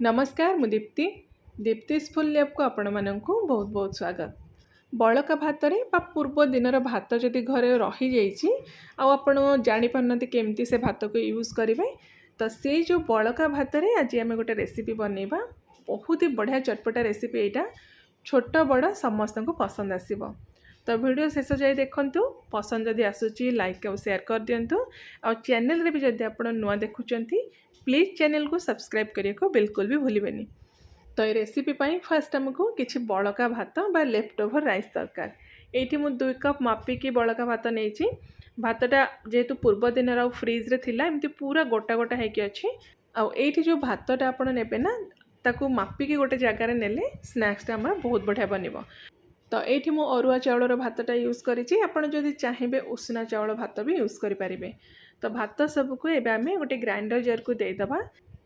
नमस्कार मु Deepti दीप्तिस full lab को आपण मानक बहुत बहुत स्वागत। बड़का भात रे बा पूर्व दिनर भात जदि घरे रही जाइए आपण जापार केमती से भात को यूज करेंगे तो से जो बड़का भात रे आज आम गोटे रेसिपी बनइबा। बहुत ही बढ़िया चटपटा रेसिपी यहाँ छोट बड़ समस्त को पसंद आसब। तो वीडियो शेष जाए देखु पसंद जदि आसूची लाइक और शेयर कर दिंतु। आ चैनल रे भी जदि आपण नुआ देखुंत प्लीज चैनल को सब्सक्राइब करने को बिल्कुल भी भूलिबेनी। तो ये रेसिपी पाई फर्स्ट आमको किसी बड़का भात बा लेफ्ट ओवर राइस दरकार। ये मु 2 कप मापिकी बड़का भात नहीं भातटा जेहेतु पूर्व दिन आउ फ्रिज रे थिला एमती पूरा गोटा गोटा होगी अच्छी आठी जो भातटा आपड़ ने ना ताकू मापिकी गोटे जगार नेले स्नैक्सटा आम बहुत बढ़िया बनब। तो ये मु अरुआ चाउलर भातटा यूज करी आपड़ जदि चाहिए उषुना चाउल भात भी यूज करें। तो भात सबको एबे आमे गोटे ग्राइंडर जार को देदेबा।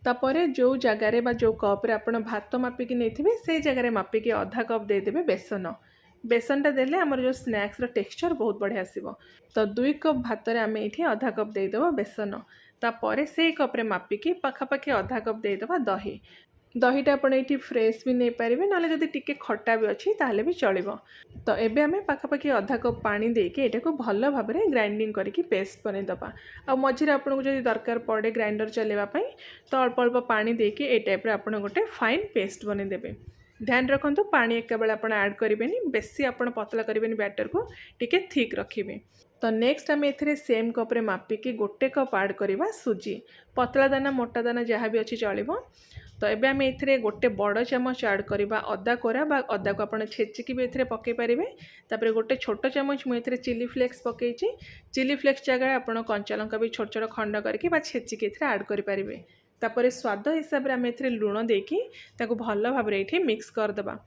तापर जो जगार बा जो कप रे आपण भात मापिकी नहीं से जगार मापिकी आधा कप देदेबे बेसन। बेसनटा देले आमर जो स्नैक्स टेक्सचर बहुत बढ़िया आसीबो। तो 2 कप भात रे आमे एठी आधा कप देदेबा बेसन। तापर से कप रे मापिकी पाखापाखि आधा कप देदेबा दही। दहीटा आपण ये फ्रेश भी नहीं पारे ना जदि टिके खट्टा भी अच्छी ताहले भी चलिबो। तो एबे आमे पाखापाखि आधा कप पानी देके एटा को भल भाव में ग्राइंडिंग करके पेस्ट बनईदबा। आ मझे आपको जब दरकार पड़े ग्राइंडर चलेवाई तो अल्प अल्प पानी देके ए टाइप आप गोटे फाइन पेस्ट बनईदेवे। ध्यान रखु पानी एका बेले आप ऐड करेंगे बेसी आप पतला करेंगे बैटर को टिके थिक रखिए। तो नेक्स्ट आम ए सेम कप्रे मापिकी गोटे कप ऐड करवा सुजी पतला दाना मोटा दाना जहाँ भी अच्छी चलो। तो एबे आम ए गोटे बड़ चामच ऐड करवा अदा कोरा बा अदा को आप छेचिकी भी ए पकई पारे। तापर गोटे छोट चामच मुझे चिली फ्लेक्स पकई चिली फ्लेक्स जगह आप कंचा लंका भी छोट छोट खंड करके छेचिकी ऐड करें। तापर स्वाद हिसाब से आम ए लुण देकी भल भाव में मिक्स करदे।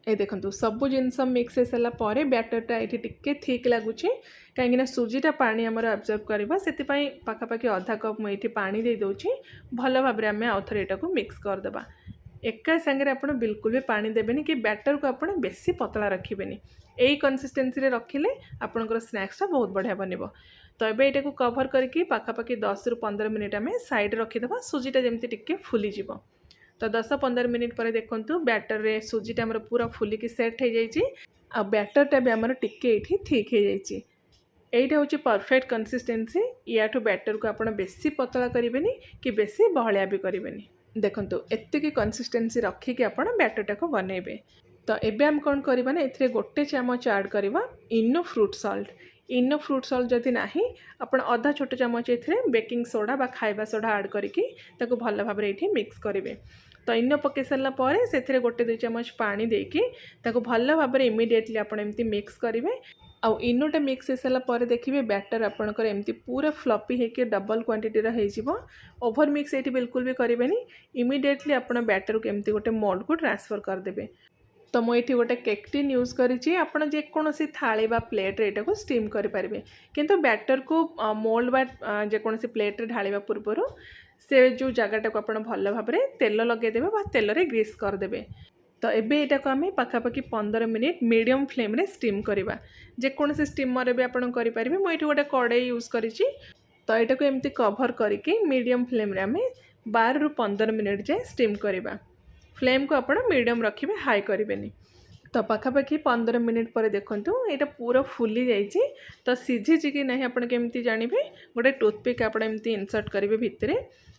ये देखो सबू जिनस मिक्स हो सारापर बैटरटा ये टिके थिक लगुच कहीं सुजीटा पानी आमर अब्जर्व करवा से पाखापाखि आधा कप मुझे पानी दे दूची भल भाव में आम आउ थे यहाँ को मिक्स करदे। एका सांगे आप बिल्कुल भी पानी देवेनि कि बैटर को आप बेसी पतला रखिए। यही कंसिस्टेंसी रे रखिले आपंकर स्नैक्सटा बहुत बढ़िया बनब। तो ये यहाँ को कवर करके पाखापाखि 10 ରୁ 15 मिनिट आम साइड रखीदे सुजीटा जमी टिके फुलीज। तो 10-15 मिनिट पर देखु बैटर रे सुजीटा आमर पूरा फुलिकी सेट हो जाए बैटरटा भी आमर टिके ये थिक हो जाए। यहीटा हूँ परफेक्ट कंसिस्टेंसी। या बैटर को आप बेसी पतला करेंगे कि बेसी बहलिया भी करेंगे। देखो एतिकी कंसिस्टेंसी रखिकी आप बैटरटा को बनइबे। तो एबे हम कौन करवा ना ए गोटे चामच ऐड करवा इनो फ्रूट सॉल्ट। इनो फ्रूट सॉल्ट जदि ना आपण अधा छोट चामच ए बेकिंग सोडा बा खाइबा सोडा ऐड करके भल भाव में मिक्स करेंगे। तो इनो पकई सारापर से गोटे 2 चामच पानी देकी भल भाव में इमिडिएटली आपड़ एमती मिक्स करेंगे। आउ इनोटा मिक्स हो सारापर देखिए बैटर आपणकर एमती पूरा फ्लपी होकर डबल क्वांटिटी हो ओभर मिक्स ये बिल्कुल भी करेंगे। इमिडिएटली आप बैटर को एमती गोटे मोल्ड को ट्रांसफर करदे। तो मुझे गोटे केक टिन यूज करी आपड़ जेकोसी थाली बा प्लेट यहाँ को स्टीम करेंगे। किंतु बैटर को मोल्ड बा जेकोसी प्लेट ढालिबा पूर्वर से जो जगटा को आप भल भाव में तेल लगेदेवे बा तेल रे ग्रीस करदे। तो एबे यहाँ को आम पाखापाखि 15 मिनिट मीडियम फ्लेम रे स्टीम करवा। जेकोसी स्टीमर भी आप करेंगे। मुझे गोटे कड़ाई यूज करी। तो यहाँ को एमती कवर करके मीडियम फ्लेम रे आम 12 ରୁ 15 मिनिट जाए स्टीम करवा। फ्लेम को आप मीडियम रखिए हाई करेंगे। तो पाखापाखि 15 मिनिट पर देखूँ यहाँ पूरा फुली जाइए। तो सीझी कि नहीं आप केमती जानवे गोटे टूथपिक आप इनसर्ट करेंगे भितर।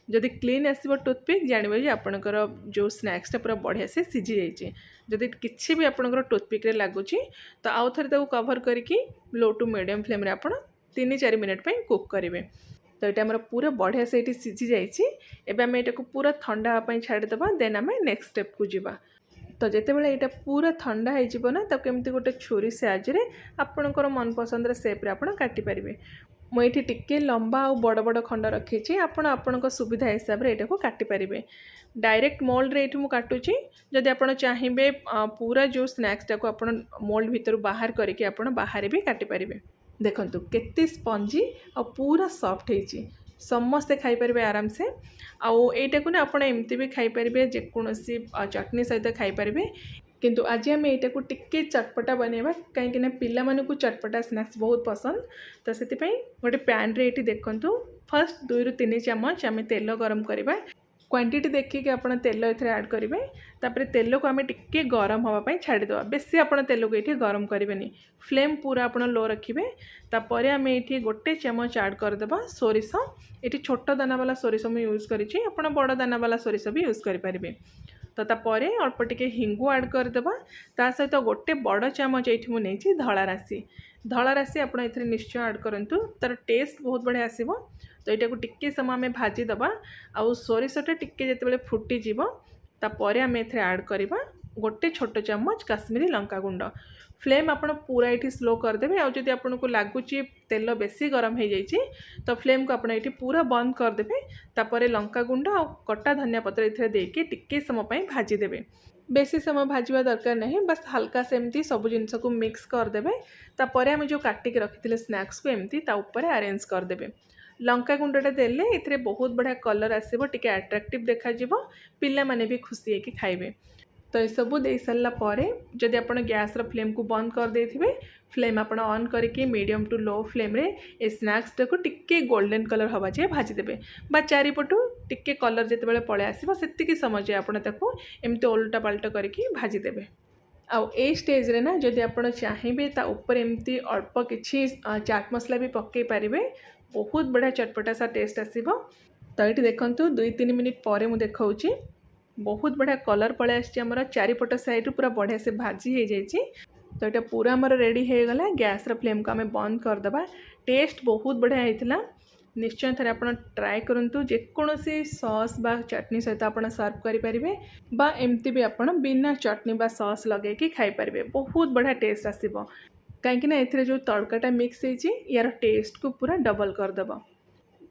जदि क्लीन आसो टूथपिक जानवे आपणकर जो स्नैक्सटा पूरा बढ़िया से सीझी जाइए। जदि किसी भी आपणकर टूथपिक लगुच तो आउ थे कवर करके लो टू मीडियम फ्लेम रे आप 3-4 मिनिट कुक करेंगे। तो ये आम पूरा बढ़िया से ये सीझी जाइए। एबे आम यहाँ को पूरा ठंडा हाँपाई छाड़ीदे देन आम नेक्स्ट स्टेप को जीवा। तो जितेबाला यहाँ पूरा ठंडा होना तो केमती गोटे छुरी साहाଯ୍य आपणकर मनपसंद सेप्रे आप काटिपारे। मुझे टिके लंबा और बड़ बड़ खंड रखी आपण सुविधा हिसाब से यहाँ काटिपारे। डायरेक्ट मोल्ड रे ये काटुची जदि आप चाहिए पूरा जो स्नैक्सटा को आप मोल्ड भितर बाहर करके आप बाहर भी काटिपारे। देखो केते स्पंजी और पूरा सॉफ्ट होती समस्ते खाईपारे आराम से। आउ एटा को ना आपण एमती भी खाईपारे जेकोसी चटनी सहित खाईपारे। किंतु आज आम यहाँ को टिके चटपटा बनवा कहीं पिला मानू चटपटा स्नैक्स बहुत पसंद। तो से गोटे पैन रे ये देखु फर्स्ट 2 ରୁ 3 ଚାମच आम तेल गरम करवा। क्वांटिटी देखिए आप तेल ये ऐड करेंगे। तापर तेल को आम टिके गरम हाँवाई छाड़ीदे बेसी आप तेल को ये गरम करेंगे। फ्लेम पूरा आप लो रखिए। तापर आम ये गोटे चमच ऐड करदे सोरिष। ये छोट दाना वाला सोरिष मुझे यूज करी बड़ दाना वाला सोरिष भी यूज करेंगे। तो तापर अल्प टिके हिंगु ऐड करदेबा। ता सहित गोटे बड़ चामच ये मुझे धला राशि आप निश्चय ऐड करूँ। तार टेस्ट बहुत बढ़िया आसो। तो यहाँ को टिके समय आम भाजीदबा। आउ सोरिषटा टिके जिते फुटीज तापर आम ऐड करवा गोटे छोट चमच काश्मीरी लंका गुंड। फ्लेम आप पूरा ये स्लो करदे। आदि आपको लगुच तेल बेसी गरम हो जाए तो फ्लेम को आपड़ ये पूरा बंद करदे। तापर लंका गुंड आ कटा धनिया पत्र ये देके टिके समय भाजीदेवे। बेसी समय भाजवा दरकार नहीं, बस हल्का से एमती सब जिनस को मिक्स करदे। तापर आम जो काटिक रखी स्नैक्स को एमती अरेंज करदे। लंका गुंडटा देले इथे बहुत बढ़िया कलर आसो, टिके अट्रैक्टिव देखा पिला माने भी खुशी है कि खाइबे। तो ये सब दे सारा पर जदि आप गैस फ्लेम को बंद कर देथिबे, फ्लेम आप ऑन करके मीडियम टू लो फ्लेम रे ए स्नैक्स को टिके गोल्डन कलर हवा जाए भाजीदेवे। बा चारिपटू टिके कलर जिते पलि आसो से समय जाए आपको एमती ओल्टा पाल्टा करके भाजीदेवे। आउ ए स्टेज रे ना जदि आप चाहिए ता ऊपर एमती अल्प किछि चाट मसला भी पकई पारे। बहुत बढ़िया चटपटा सा टेस्ट आसो। तो ये देखो 2-3 मिनिट पर मुझे देखा बहुत बढ़िया कलर पलि आमर चारिपट साइड पूरा बढ़िया से भाजी हो जाए। तो यहाँ पूरा आमर रेडी हो गला। गैस फ्लेम को आम बंद करदे। टेस्ट बहुत बढ़िया होता। निश्चय थे आप ट्राए करूँ। जेकोसी सॉस बा चटनी सहित आप सर्व करेंगे बा एमती भी आप बिना चटनी बा सॉस लगे कि खाईपारे। बहुत बढ़िया टेस्ट आसो कहीं जो तड़काटा मिक्स हो यार टेस्ट को पूरा डबल करदेव।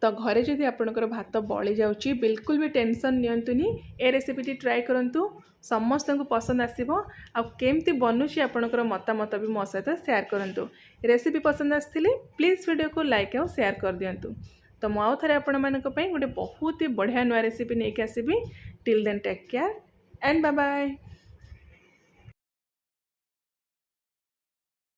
तो घरे जदि आपणकर भात बली जाऊँगी बिल्कुल भी टेंशन नियंतुनी। ए रेसिपीटी ट्राए करूँ, समस्त को पसंद आसो। केमती बनूची आपणकर मतामत भी मो सहित शेयर करूँ। रेसिपी पसंद आसती प्लीज़ वीडियो को लाइक और शेयर कर दिंतु। तो मुझे आउ थे आपण गोटे बहुत ही बढ़िया नुआ रेसिपी नहीं आसबि। Till then take care and bye bye.